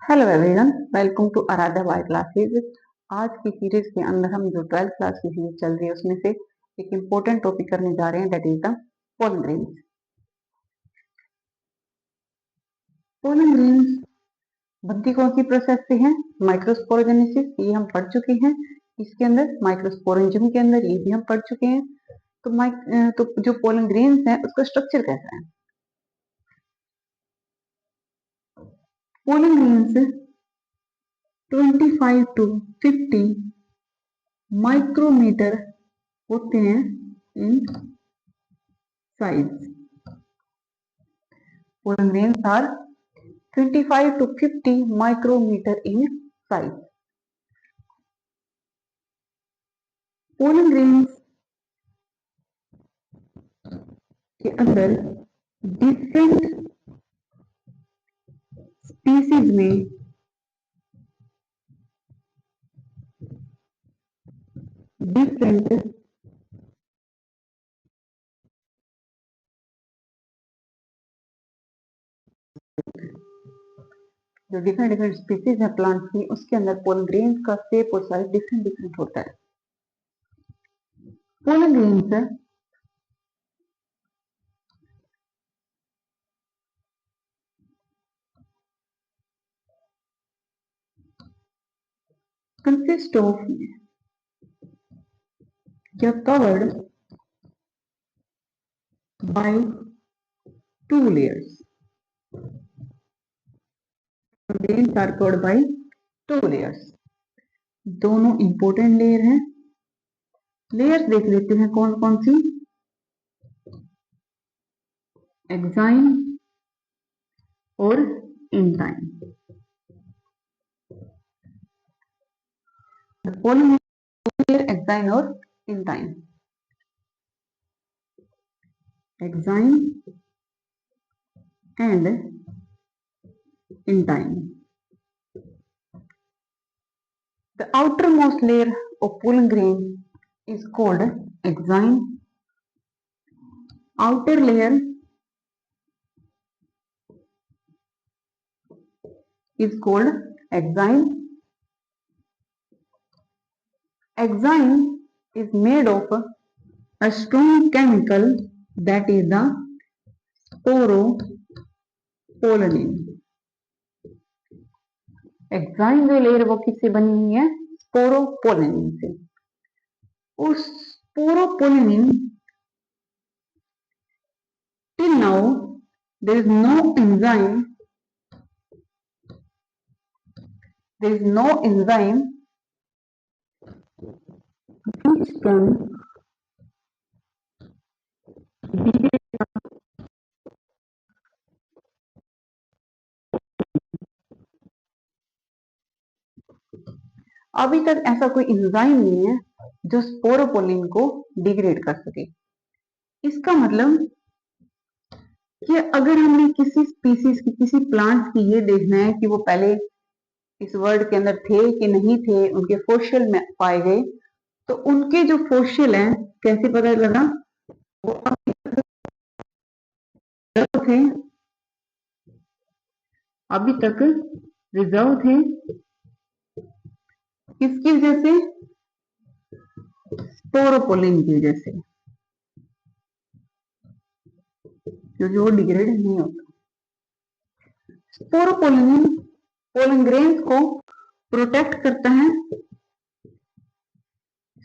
Hello everyone, welcome to Aaradhya by classes. आज की series के अंदर हम जो 12th क्लास की सीरीज चल रही है उसमें से एक इम्पोर्टेंट टॉपिक करने जा रहे हैं, that is the pollen grains. Pollen grains बनती कौन सी प्रोसेस से है? माइक्रोस्पोरोजेनेसिस, ये हम पढ़ चुके हैं। इसके अंदर माइक्रोस्पोरेंजियम के अंदर ये भी हम पढ़ चुके हैं। तो जो पोलन ग्रेन्स है उसका स्ट्रक्चर कैसा है? पोलन ग्रेन्स 25 टू 50 माइक्रोमीटर होते हैं in size. Pollen grains are 25 to 50 micrometer in size. Pollen grains के अंदर डिफरेंट स्पीसीज में डिफरेंट जो डिफरेंट डिफरेंट स्पीसीज है प्लांट्स की, उसके अंदर पोलन ग्रेन्स का शेप और साइज डिफरेंट डिफरेंट होता है। पोलन ग्रेन्स consist of या covered by two layers. Grains are covered by two layers. दोनों इंपोर्टेंट लेयर हैं। लेयर्स देख लेते हैं कौन कौन सी। एक्साइन और इंटाइन। पोलन लेयर एक्साइन और intine. Exine and intine. The outermost layer of pollen grain is called exine. Outer layer is called exine. Exine is made of a strong chemical that is the sporopollenin. Exine जो layer वो किससे बनी हुई है? Sporopollenin से। उस sporopollenin till now there is no enzyme which can अभी तक ऐसा कोई एंजाइम नहीं है जो स्पोरोपोलिन को डिग्रेड कर सके। इसका मतलब कि अगर हमने किसी स्पीसीज की, किसी प्लांट्स की ये देखना है कि वो पहले इस वर्ल्ड के अंदर थे कि नहीं थे, उनके फोसिल में पाए गए, तो उनके जो फोसिल हैं कैसे पता लगा? वो थे, अभी तक रिजर्व थे। किसकी वजह से? स्पोरोपोलिन की वजह से, क्योंकि वो डिग्रेड नहीं होता। स्पोरोपोलिन पोलन ग्रेन्स को प्रोटेक्ट करता है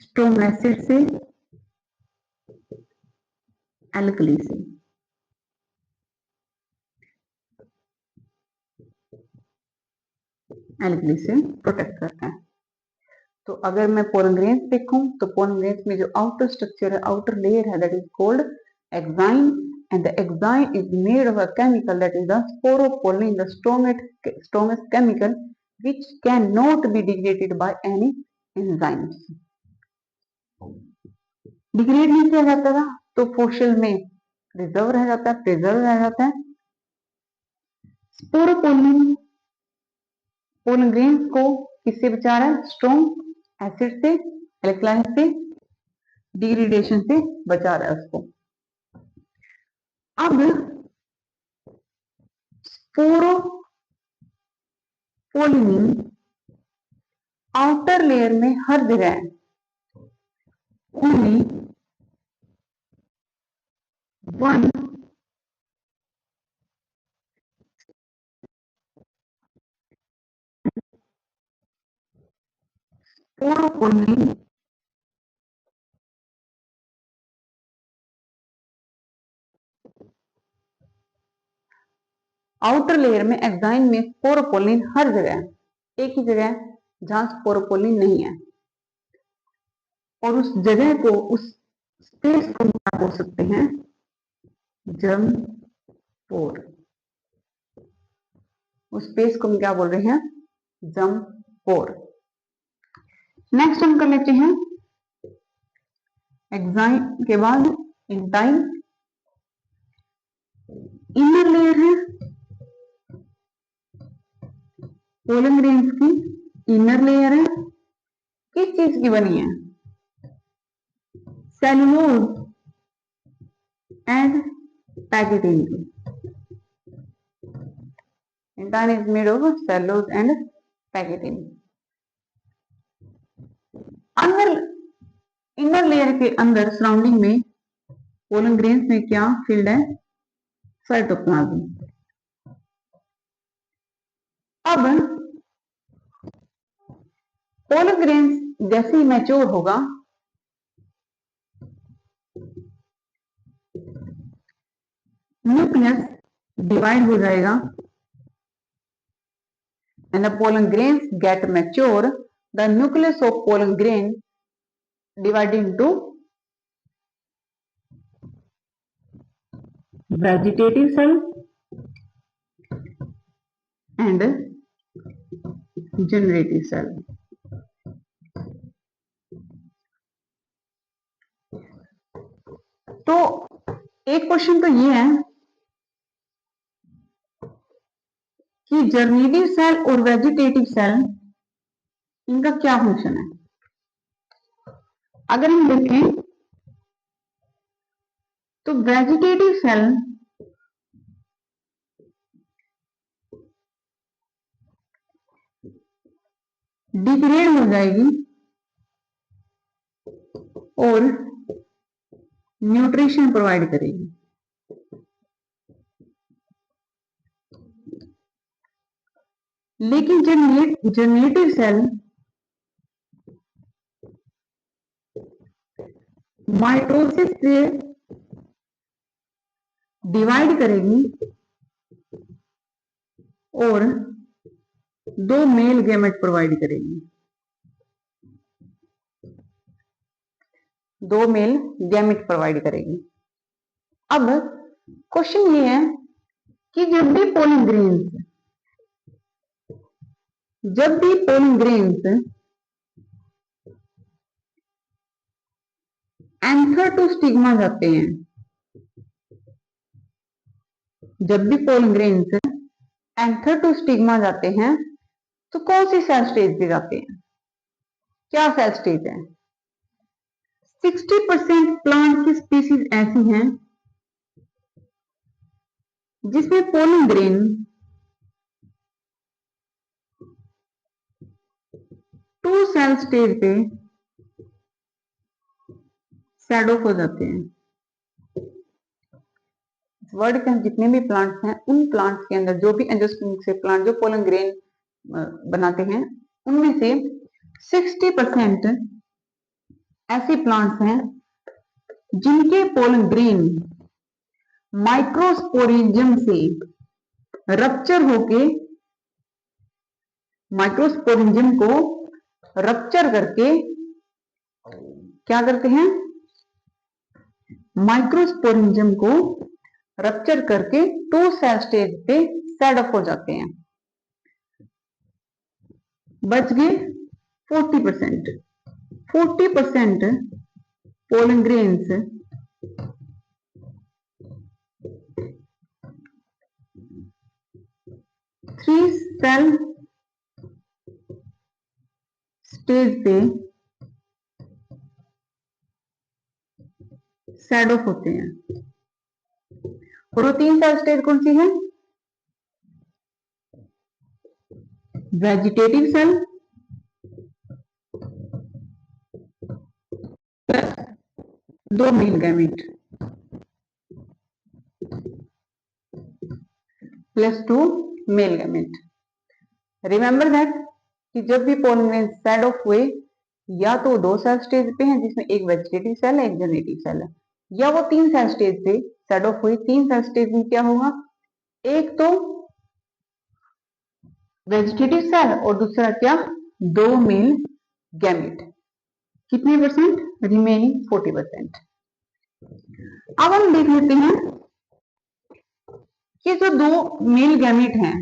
स्ट्रॉन्ग एसिड से, एल्कली से। एल्कली से प्रोटेक्ट करता है। तो अगर मैं पोलन ग्रेन्स देखूं तो पोलन ग्रेन्स में जो आउटर स्ट्रक्चर है, आउटर लेयर है, that is called exine, and the exine is made of a chemical that is the sporopollenin, the strongest chemical which cannot be degraded by any enzymes. Degrade नहीं किया जाता था तो fossil में reserve रह जाता है, प्रिजर्व रह जाता है। स्पोरोपोलिन पोलन ग्रेन्स को किससे बचा रहा है? स्ट्रॉन्ग एसिड से, एल्कलाइन से, डिग्रेडेशन से बचा रहा है उसको। अब पोलिन आउटर लेयर में हर जगह ओनली वन पोरोपोलिन आउटर लेयर में एग्जाइन में स्पोरोपोलिन हर जगह, एक ही जगह जहां स्पोरोपोलिन नहीं है, और उस जगह को, उस स्पेस को क्या बोल सकते हैं? जर्म पोर। उस स्पेस को हम क्या बोल रहे हैं? जर्म पोर। नेक्स्ट हम कर लेते हैं एग्जाइन के बाद इंटाइन। इनर लेयर है पोलन ग्रेन्स की, इनर लेयर है, किस चीज की बनी है? सेलुलोज एंड पैकेटिन की। Intine is made of cellulose and pachytene. अंदर इनर लेयर के अंदर सराउंडिंग में पोलन ग्रेन्स में क्या फील्ड है? साइटोप्लाज्म। अब पोलन ग्रेन्स जैसे ही मैच्योर होगा, न्यूक्लियस डिवाइड हो जाएगा, and the pollen grains get mature. The nucleus of pollen grain divided into vegetative cell and generative cell. तो एक क्वेश्चन तो ये है कि जर्नेटिव सेल और वेजिटेटिव सेल, इनका क्या फंक्शन है? अगर हम देखें तो वेजिटेटिव सेल डिग्रेड हो जाएगी और न्यूट्रिशन प्रोवाइड करेगी। लेकिन जनरेटिव सेल माइटोसिस से डिवाइड करेगी और दो मेल गैमेट प्रोवाइड करेगी, दो मेल गैमेट प्रोवाइड करेगी। अब क्वेश्चन ये है कि जब भी pollen grains anther to stigma जाते हैं, जब भी pollen grains anther to stigma जाते हैं, तो कौन सी सेल स्टेज पे जाते हैं? क्या सेल स्टेज है? 60% प्लांट की स्पीसीज ऐसी हैं जिसमें pollen grain two cell stage पे सेड ऑफ हो जाते हैं। वर्ल्ड के जितने भी प्लांट्स हैं, उन प्लांट्स के अंदर जो भी एंजियोस्पर्म से प्लांट जो पोलन ग्रेन बनाते हैं, उनमें से 60% ऐसे प्लांट्स हैं जिनके पोलन ग्रेन माइक्रोस्पोरिंजियम से रप्चर होके, माइक्रोस्पोरिंजियम को रप्चर करके क्या करते हैं? माइक्रोस्पोरिंजियम को रप्चर करके टू सेल स्टेज पे सेड ऑफ हो जाते हैं। बच गए 40%। 40% pollen grains three cell stage पे सेड ऑफ होते हैं। और वो तीन सेल स्टेज कौन सी है? Vegetative cell plus 2 male gamete plus 2 male gamete. Remember that कि जब भी पोलन ग्रेन सेड ऑफ हुए या तो 2 सेल स्टेज पे हैं जिसमें एक वेजिटेटिव सेल है एक जनरेटिव सेल है, या वो 3 सेल स्टेज पे सेड ऑफ हुए। 3 सेल स्टेज में क्या होगा, एक तो वेजिटेटिव सेल और दूसरा क्या, 2 मेल गैमेट। कितने परसेंट, रिमेनिंग 40%। अब हम देख लेते हैं कि जो 2 मेल गैमेट हैं,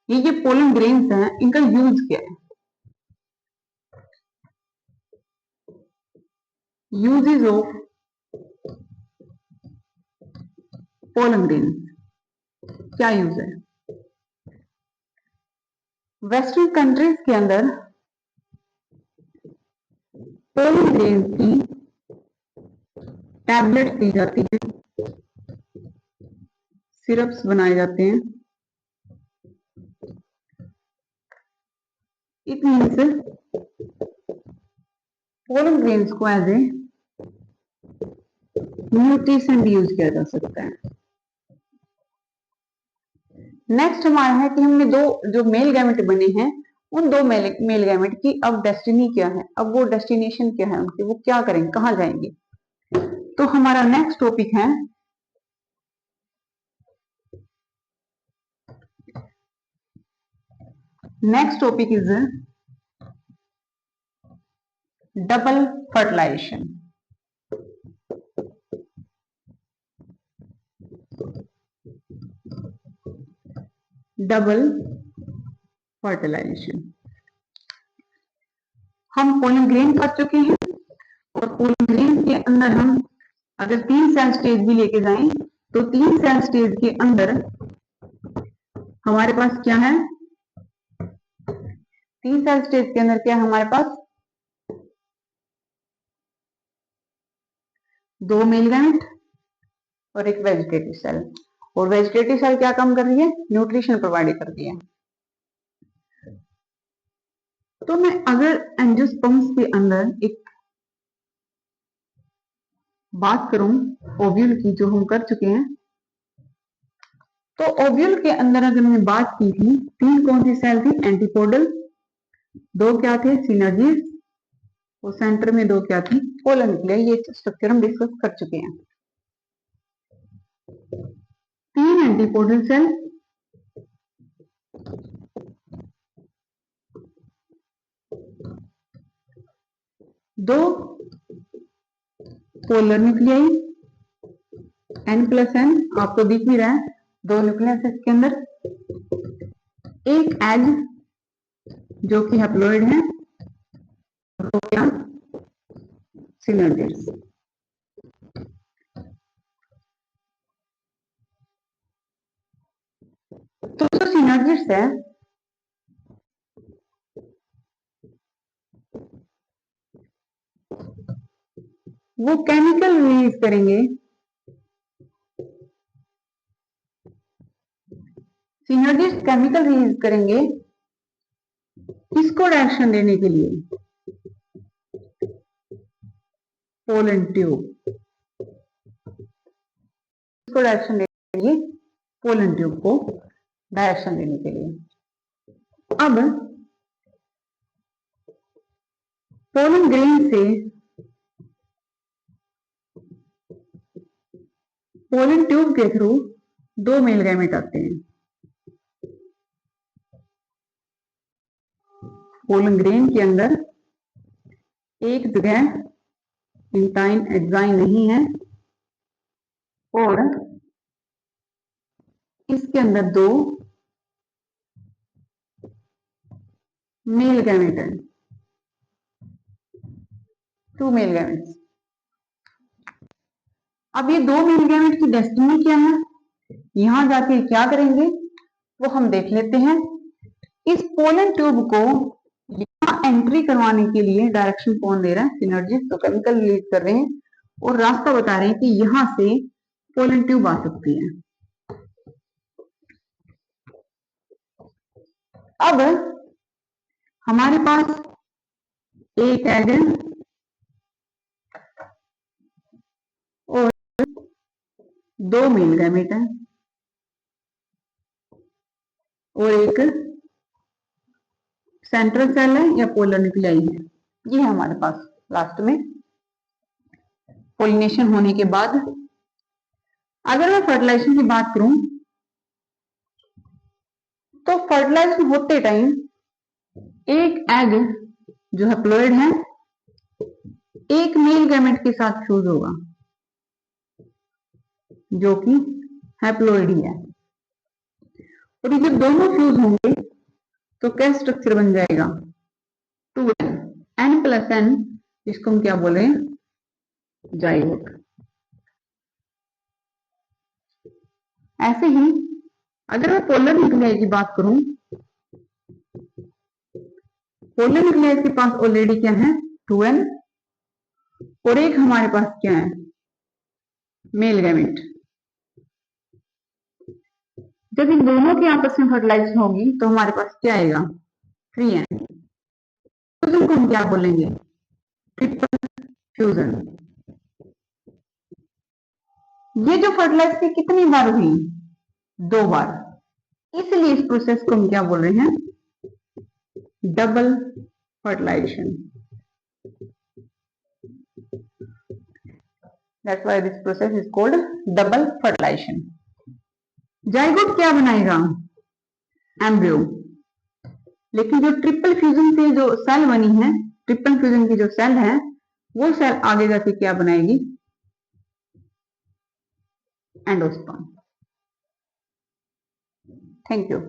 ये पोलन ग्रेन्स हैं, इनका यूज क्या है। यूजेस ऑफ पोलन ग्रेन्स क्या यूज है। वेस्टर्न कंट्रीज के अंदर पोलन ग्रेन्स की टैबलेट दी जाती है, सिरप्स बनाए जाते हैं। इट मीन्स पोलन ग्रेन्स को एज ए न्यूट्रिशन भी यूज किया जा सकता है। नेक्स्ट हमारा है कि हमने 2 जो मेल गैमेट बने हैं, उन 2 मेल गैमेट की अब डेस्टिनी क्या है, अब वो डेस्टिनेशन क्या है उनकी, वो क्या करेंगे, कहां जाएंगे। तो हमारा नेक्स्ट टॉपिक है is double fertilization. Double fertilization हम पोलन ग्रेन कर चुके हैं, और पोलन ग्रेन के अंदर हम अगर 3 सेल स्टेज भी लेके जाएं तो 3 सेल स्टेज के अंदर हमारे पास क्या है, 3 सेल स्टेज के अंदर क्या है हमारे पास, 2 मेल गैमेट और एक वेजिटेटिव सेल। और वेजिटेटिव सेल क्या काम कर रही है, न्यूट्रिशन प्रोवाइड कर रही है। तो मैं अगर एंजियोस्पर्म्स के अंदर एक बात करूं ओव्यूल की, जो हम कर चुके हैं, तो ओव्यूल के अंदर अगर मैंने बात की थी, 3 कौन सी सेल थी, एंटीपोडल, 2 क्या थे, सिनर्जीज, और सेंटर में 2 क्या थी, पोलन न्यूक्लियाई। ये स्ट्रक्चर हम डिस्कस कर चुके हैं। 3 antipodal cell, 2 polar nuclei, n+n आपको दिख भी रहा है, 2 न्यूक्लियस इसके अंदर, एक एग जो कि हैप्लॉइड है, तो क्या, सिनर्जिड्स। तो जो सिनर्जिड्स है वो केमिकल रिलीज करेंगे, सिनर्जिस्ट केमिकल रिलीज करेंगे किसको डायरेक्शन देने के लिए, पोलन ट्यूब, इसको डायरेक्शन देने के लिए, पोलन ट्यूब को डायरेक्शन देने के लिए। अब पोलन ग्रेन से पोलन ट्यूब के थ्रू 2 मेल गैमेट आते हैं। पोलन ग्रेन के अंदर एक जगह इंटाइन एक्साइन नहीं है, और इसके अंदर 2 मेल गैमेट है, 2 मेल गैमेट्स। अब ये 2 मेल गैमेट की डेस्टिनी क्या है, यहां जाके क्या करेंगे वो हम देख लेते हैं। इस पोलन ट्यूब को यहाँ एंट्री करवाने के लिए डायरेक्शन कौन दे रहा है, सिनर्जिस्ट, तो केमिकल रिलीज कर रहे हैं और रास्ता बता रहे हैं कि यहां से पोलन ट्यूब आ सकती है। अब हमारे पास एक एग है और दो मेल गैमेट है और एक सेंट्रल सेल है या पोलर न्यूक्लियाई है। ये है हमारे पास लास्ट में पोलिनेशन होने के बाद। अगर मैं फर्टिलाइजेशन की बात करूं तो फर्टिलाइजेशन होते टाइम एक एग जो हैप्लॉइड है एक मेल गैमेट के साथ फ्यूज होगा जो कि हैप्लॉइड ही है, और ये जब दोनों फ्यूज होंगे तो क्या स्ट्रक्चर बन जाएगा 2n, n प्लस n, जिसको हम क्या बोले जाइगोट। ऐसे ही अगर मैं पोलर न्यूक्लियाई की बात करूं, पोलर न्यूक्लियाई के पास ऑलरेडी क्या है 2n और एक हमारे पास क्या है मेल गैमेट। जब इन दोनों की आपस में फर्टिलाइजेशन होगी तो हमारे पास क्या आएगा 3n, तो इसको हम क्या बोलेंगे ट्रिपल फ्यूजन। ये जो फर्टिलाइजेशन कितनी बार हुई 2 बार, इसलिए इस प्रोसेस को हम क्या बोल रहे हैं double fertilization. That's why this process is called double fertilization. Zygote क्या बनाएगा एम्ब्रियो, लेकिन जो ट्रिपल फ्यूजन से जो सेल बनी है, ट्रिपल फ्यूजन की जो सेल है वो सेल आगे जाके क्या बनाएगी एंडोस्पर्म। Thank you.